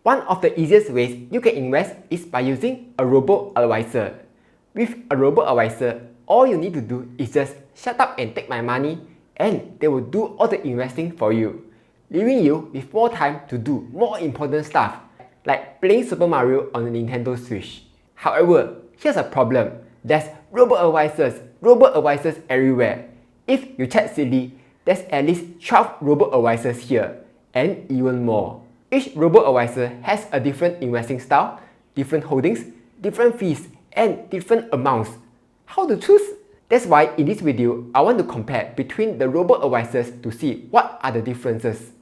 One of the easiest ways you can invest is by using a robo-advisor. With a robo-advisor, all you need to do is just shut up and take my money, and they will do all the investing for you, leaving you with more time to do more important stuff, like playing Super Mario on the Nintendo Switch. However, here's a problem. There's robo-advisors everywhere. If you check silly, there's at least 12 robo-advisors here, and even more. Each robo-advisor has a different investing style, different holdings, different fees, and different amounts. How to choose? That's why in this video, I want to compare between the robo-advisors to see what are the differences.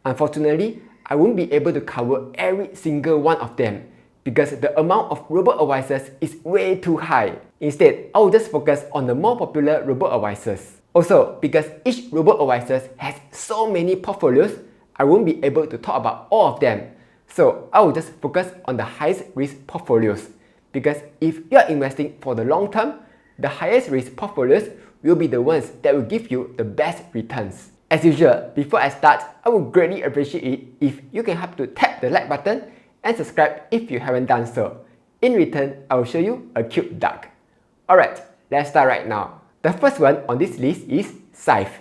Unfortunately, I won't be able to cover every single one of them because the amount of robo-advisors is way too high. Instead, I will just focus on the more popular robo-advisors. Also, because each robo-advisor has so many portfolios, I won't be able to talk about all of them. So I will just focus on the highest risk portfolios. Because if you are investing for the long term, the highest risk portfolios will be the ones that will give you the best returns. As usual, before I start, I would greatly appreciate it if you can help to tap the like button and subscribe if you haven't done so. In return, I will show you a cute duck. Alright, let's start right now. The first one on this list is Syfe.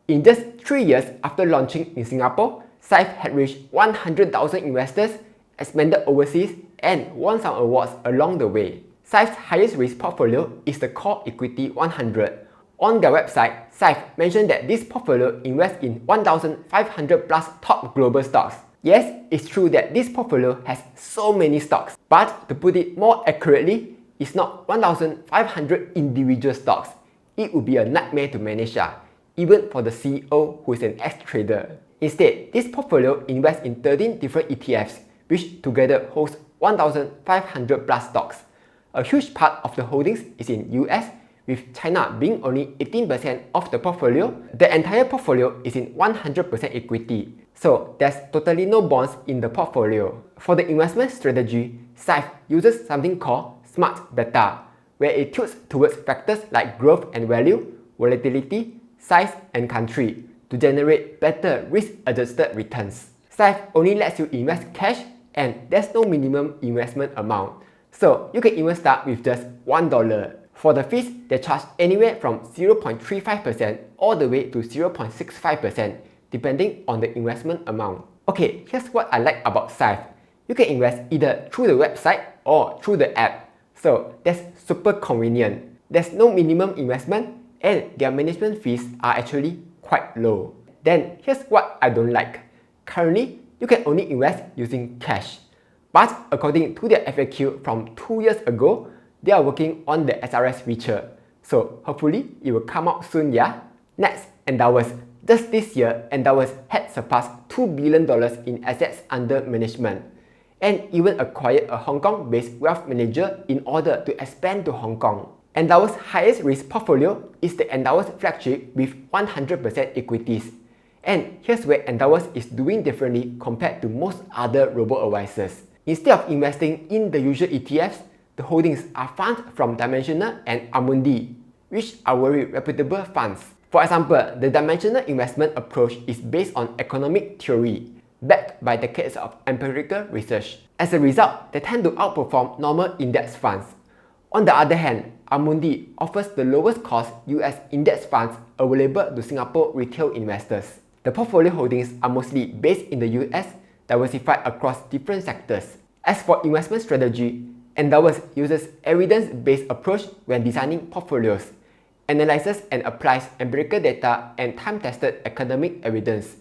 In just 3 years after launching in Singapore, Syfe had reached 100,000 investors, expanded overseas, and won some awards along the way. Syfe's highest risk portfolio is the Core Equity 100. On their website, Syfe mentioned that this portfolio invests in 1,500 plus top global stocks. Yes, it's true that this portfolio has so many stocks, but to put it more accurately, it's not 1,500 individual stocks. It would be a nightmare to manage, even for the CEO who is an ex-trader. Instead, this portfolio invests in 13 different ETFs, which together host 1,500 plus stocks. A huge part of the holdings is in US, with China being only 18% of the portfolio. The entire portfolio is in 100% equity, so there's totally no bonds in the portfolio. For the investment strategy, Syfe uses something called Smart Beta, where it tilts towards factors like growth and value, volatility, size, and country to generate better risk-adjusted returns. Syfe only lets you invest cash, and there's no minimum investment amount, so you can even start with just $1. For the fees, they charge anywhere from 0.35% all the way to 0.65%, depending on the investment amount. Okay, here's what I like about Syfe. You can invest either through the website or through the app, so that's super convenient. There's no minimum investment, and their management fees are actually quite low. Then here's what I don't like. Currently, you can only invest using cash. But according to their FAQ from 2 years ago, they are working on the SRS feature. So hopefully it will come out soon, yeah? Next, Endowus. Just this year, Endowus had surpassed $2 billion in assets under management, and even acquired a Hong Kong-based wealth manager in order to expand to Hong Kong. Endowus' highest risk portfolio is the Endowus flagship with 100% equities. And here's where Endowus is doing differently compared to most other robo-advisors. Instead of investing in the usual ETFs, the holdings are funds from Dimensional and Amundi, which are very reputable funds. For example, the Dimensional investment approach is based on economic theory, backed by decades of empirical research. As a result, they tend to outperform normal index funds. On the other hand, Amundi offers the lowest cost US index funds available to Singapore retail investors. The portfolio holdings are mostly based in the US, diversified across different sectors. As for investment strategy, Endowus uses evidence-based approach when designing portfolios, analyzes and applies empirical data and time-tested academic evidence,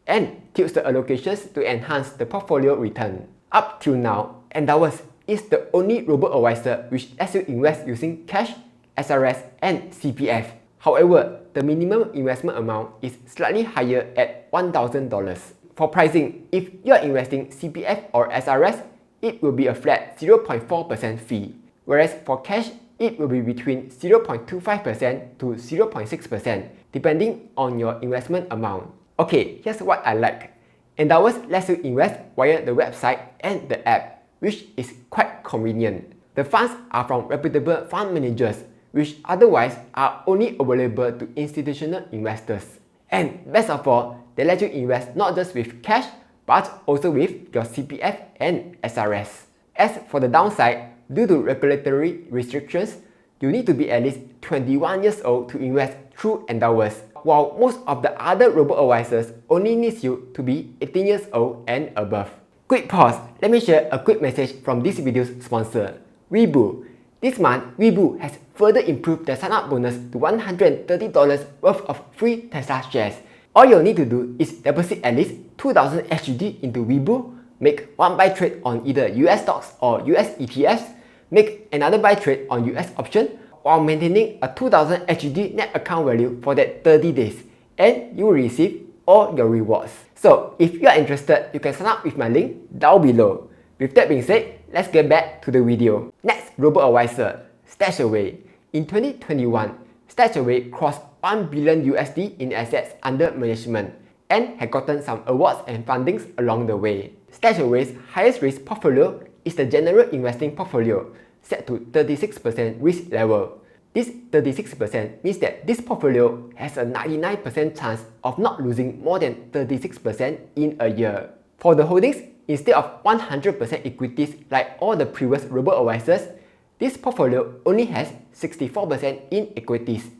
and tilts the allocations to enhance the portfolio return. Up till now, Endowus is the only robo-advisor which lets you invest using cash, SRS, and CPF. However, the minimum investment amount is slightly higher at $1,000. For pricing, if you are investing CPF or SRS, it will be a flat 0.4% fee, whereas for cash, it will be between 0.25% to 0.6%, depending on your investment amount. Okay, here's what I like. Endowus lets you invest via the website and the app, which is quite convenient. The funds are from reputable fund managers, which otherwise are only available to institutional investors. And best of all, they let you invest not just with cash, but also with your CPF and SRS. As for the downside, due to regulatory restrictions, you need to be at least 21 years old to invest through Endowus, while most of the other robo-advisors only needs you to be 18 years old and above. Quick pause, let me share a quick message from this video's sponsor, Webull. This month, Webull has further improved the sign-up bonus to $130 worth of free Tesla shares. All you'll need to do is deposit at least 2,000 SGD into Webull, make one buy trade on either US stocks or US ETFs, make another buy trade on US option, while maintaining a 2,000 SGD net account value for that 30 days, and you will receive all your rewards. So if you are interested, you can sign up with my link down below. With that being said, let's get back to the video. Next robo-advisor, StashAway. In 2021, StashAway crossed $1 billion USD in assets under management and had gotten some awards and fundings along the way. StashAway's highest risk portfolio is the general investing portfolio, set to 36% risk level. This 36% means that this portfolio has a 99% chance of not losing more than 36% in a year. For the holdings, instead of 100% equities like all the previous robo-advisors, this portfolio only has 64% in equities,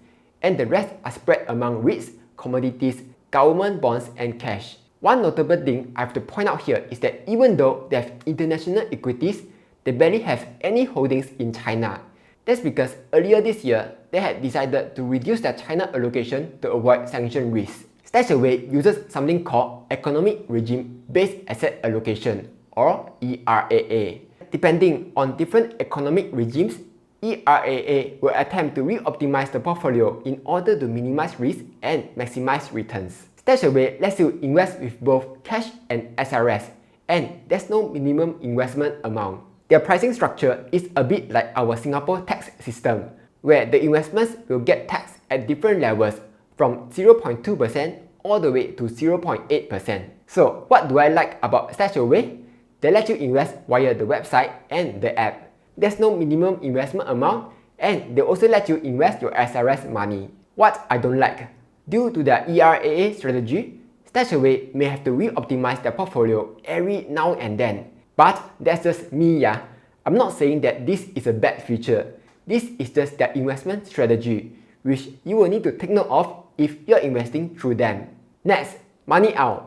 and the rest are spread among REITs, commodities, government bonds, and cash. One notable thing I have to point out here is that even though they have international equities, they barely have any holdings in China. That's because earlier this year, they had decided to reduce their China allocation to avoid sanction risks. StashAway uses something called Economic Regime-Based Asset Allocation, or ERAA. Depending on different economic regimes, ERAA will attempt to re-optimize the portfolio in order to minimize risk and maximize returns. StashAway lets you invest with both cash and SRS, and there's no minimum investment amount. Their pricing structure is a bit like our Singapore tax system, where the investments will get taxed at different levels from 0.2% all the way to 0.8%. So what do I like about StashAway? They let you invest via the website and the app. There's no minimum investment amount, and they also let you invest your SRS money. What I don't like, due to their ERAA strategy, StashAway may have to re-optimize their portfolio every now and then. But that's just me, yeah. I'm not saying that this is a bad feature. This is just their investment strategy, which you will need to take note of if you're investing through them. Next, MoneyOwl.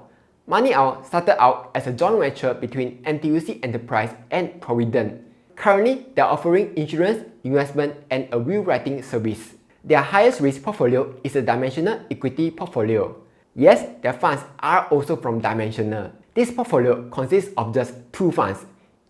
MoneyOwl started out as a joint venture between Endowus Enterprise and Provident. Currently, they are offering insurance, investment, and a will writing service. Their highest risk portfolio is a dimensional equity portfolio. Yes, their funds are also from dimensional. This portfolio consists of just two funds,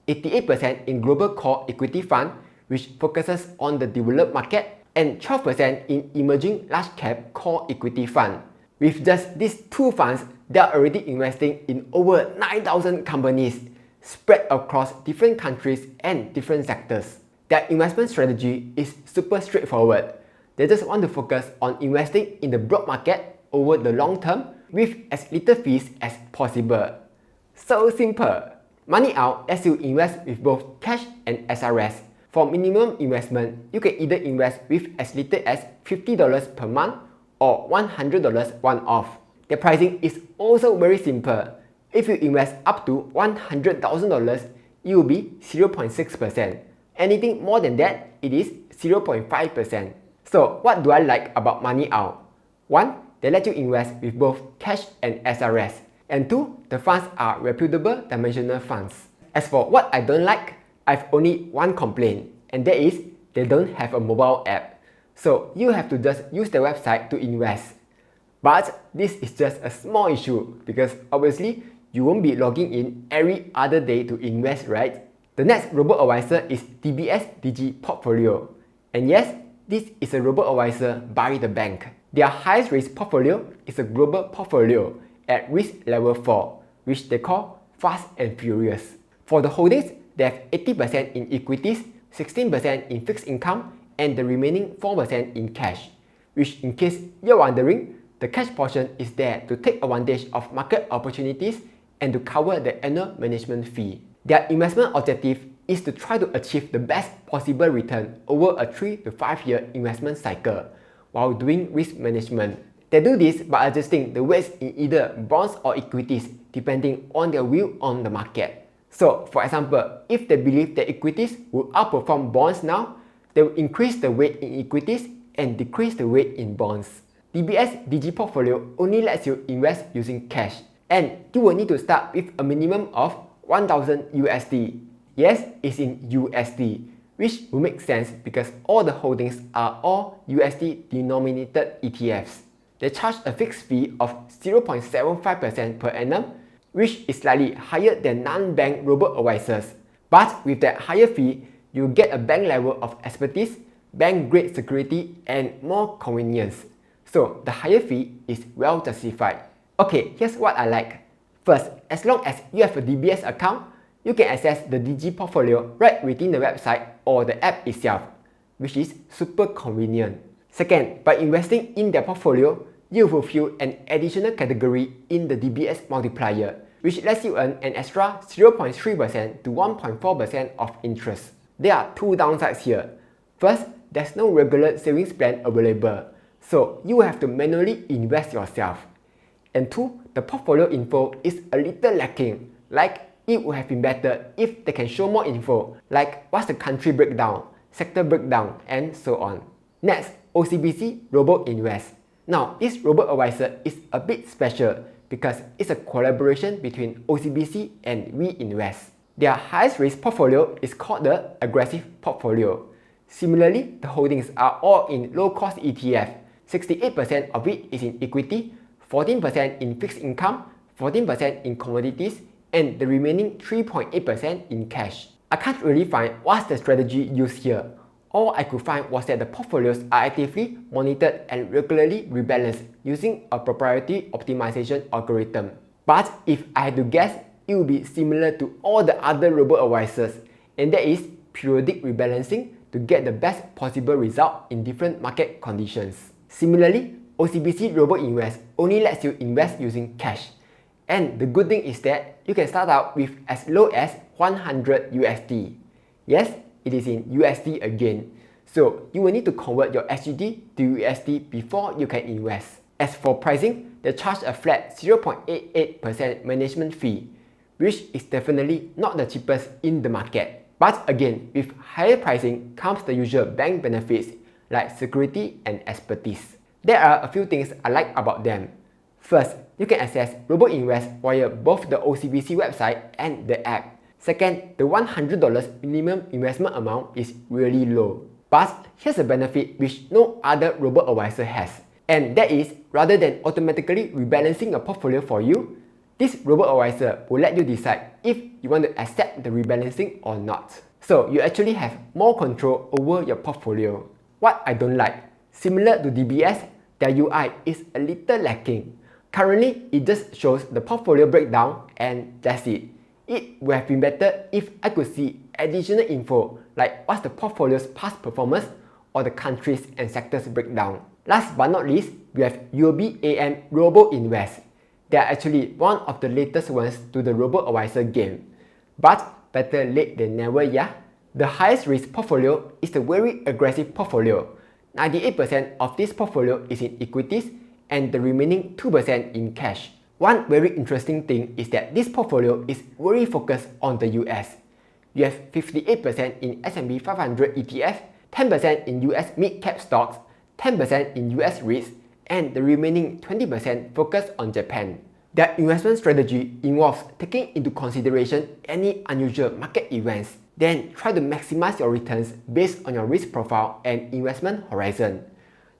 88% in Global Core Equity Fund, which focuses on the developed market, and 12% in Emerging Large Cap Core Equity Fund. With just these two funds, they are already investing in over 9,000 companies, spread across different countries and different sectors. Their investment strategy is super straightforward. They just want to focus on investing in the broad market over the long term with as little fees as possible. So simple! MoneyOwl lets you invest with both cash and SRS. For minimum investment, you can either invest with as little as $50 per month or $100 one-off. The pricing is also very simple. If you invest up to $100,000, it will be 0.6%. Anything more than that, it is 0.5%. So what do I like about MoneyOwl? 1. They let you invest with both cash and SRS. And 2. The funds are reputable dimensional funds. As for what I don't like, I've only one complaint, and that is they don't have a mobile app. So you have to just use the website to invest. But this is just a small issue because obviously you won't be logging in every other day to invest, right? The next robo-advisor is DBS digiPortfolio. And yes, this is a robo-advisor by the bank. Their highest risk portfolio is a global portfolio at risk level 4, which they call Fast and Furious. For the holdings, they have 80% in equities, 16% in fixed income, and the remaining 4% in cash, which in case you're wondering, the cash portion is there to take advantage of market opportunities and to cover the annual management fee. Their investment objective is to try to achieve the best possible return over a 3 to 5 year investment cycle while doing risk management. They do this by adjusting the weights in either bonds or equities depending on their view on the market. So, for example, if they believe that equities will outperform bonds now, they will increase the weight in equities and decrease the weight in bonds. DBS digiPortfolio only lets you invest using cash, and you will need to start with a minimum of 1000 USD. Yes, it's in USD, which will make sense because all the holdings are all USD denominated ETFs. They charge a fixed fee of 0.75% per annum, which is slightly higher than non-bank robo-advisors. But with that higher fee, you get a bank level of expertise, bank-grade security, and more convenience. So the higher fee is well justified. Okay, here's what I like. First, as long as you have a DBS account, you can access the digiPortfolio right within the website or the app itself, which is super convenient. Second, by investing in their portfolio, you fulfill an additional category in the DBS multiplier, which lets you earn an extra 0.3% to 1.4% of interest. There are two downsides here. First, there's no regular savings plan available, so you have to manually invest yourself. And two, the portfolio info is a little lacking, like it would have been better if they can show more info, like what's the country breakdown, sector breakdown, and so on. Next, OCBC Robo-Invest. Now, this robo-advisor is a bit special because it's a collaboration between OCBC and We Invest. Their highest risk portfolio is called the aggressive portfolio. Similarly, the holdings are all in low-cost ETF. 68% of it is in equity, 14% in fixed income, 14% in commodities, and the remaining 3.8% in cash. I can't really find what's the strategy used here. All I could find was that the portfolios are actively monitored and regularly rebalanced using a proprietary optimization algorithm. But if I had to guess, it would be similar to all the other robo-advisors, and that is periodic rebalancing to get the best possible result in different market conditions. Similarly, OCBC Robo-Invest only lets you invest using cash. And the good thing is that you can start out with as low as 100 USD. Yes, it is in USD again. So you will need to convert your SGD to USD before you can invest. As for pricing, they charge a flat 0.88% management fee, which is definitely not the cheapest in the market. But again, with higher pricing comes the usual bank benefits like security and expertise. There are a few things I like about them. First, you can access Robo-Invest via both the OCBC website and the app. Second, the $100 minimum investment amount is really low. But here's a benefit which no other robo-advisor has. And that is, rather than automatically rebalancing a portfolio for you, this robo-advisor will let you decide if you want to accept the rebalancing or not. So you actually have more control over your portfolio. What I don't like, similar to DBS, their UI is a little lacking. Currently, it just shows the portfolio breakdown and that's it. It would have been better if I could see additional info like what's the portfolio's past performance or the countries and sectors breakdown. Last but not least, we have UOBAM Robo-Invest. They are actually one of the latest ones to the robo-advisor game. But better late than never, yeah? The highest risk portfolio is the very aggressive portfolio. 98% of this portfolio is in equities and the remaining 2% in cash. One very interesting thing is that this portfolio is very focused on the US. You have 58% in S&P 500 ETF, 10% in US mid-cap stocks, 10% in US REITs, and the remaining 20% focused on Japan. Their investment strategy involves taking into consideration any unusual market events, then try to maximize your returns based on your risk profile and investment horizon.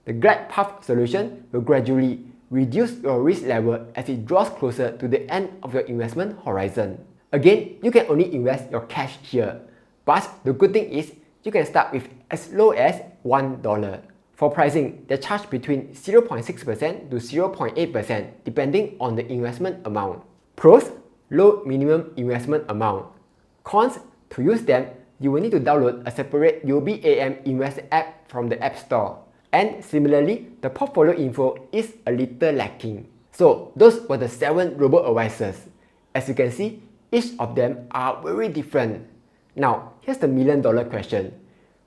The glide path solution will gradually reduce your risk level as it draws closer to the end of your investment horizon. Again, you can only invest your cash here, but the good thing is you can start with as low as $1. For pricing, they charge between 0.6% to 0.8% depending on the investment amount. Pros: low minimum investment amount. Cons: to use them, you will need to download a separate UOBAM Invest app from the App Store. And similarly, the portfolio info is a little lacking. So those were the 7 robo-advisors. As you can see, each of them are very different. Now, here's the million-dollar question.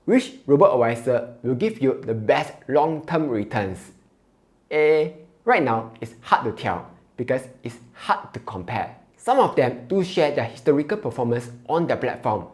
Which robo-advisor will give you the best long-term returns? Right now, it's hard to tell. because it's hard to compare. Some of them do share their historical performance on their platform.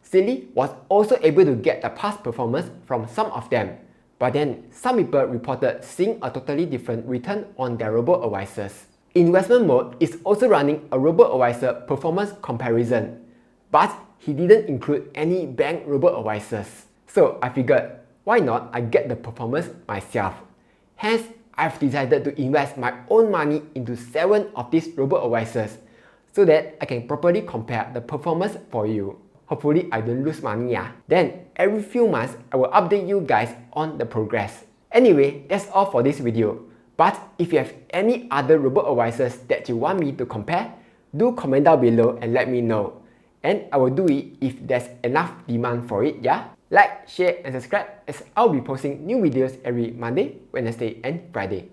Silly was also able to get the past performance from some of them, but then some people reported seeing a totally different return on their robo-advisors. Investment Mode is also running a robo-advisor performance comparison, but he didn't include any bank robo-advisors. So I figured, why not I get the performance myself? Hence, I've decided to invest my own money into 7 of these robo-advisors so that I can properly compare the performance for you. Hopefully I don't lose money. Then every few months, I will update you guys on the progress. Anyway, that's all for this video. But if you have any other robo-advisors that you want me to compare, do comment down below and let me know. And I will do it if there's enough demand for it, yeah? Like, share and subscribe as I'll be posting new videos every Monday, Wednesday and Friday.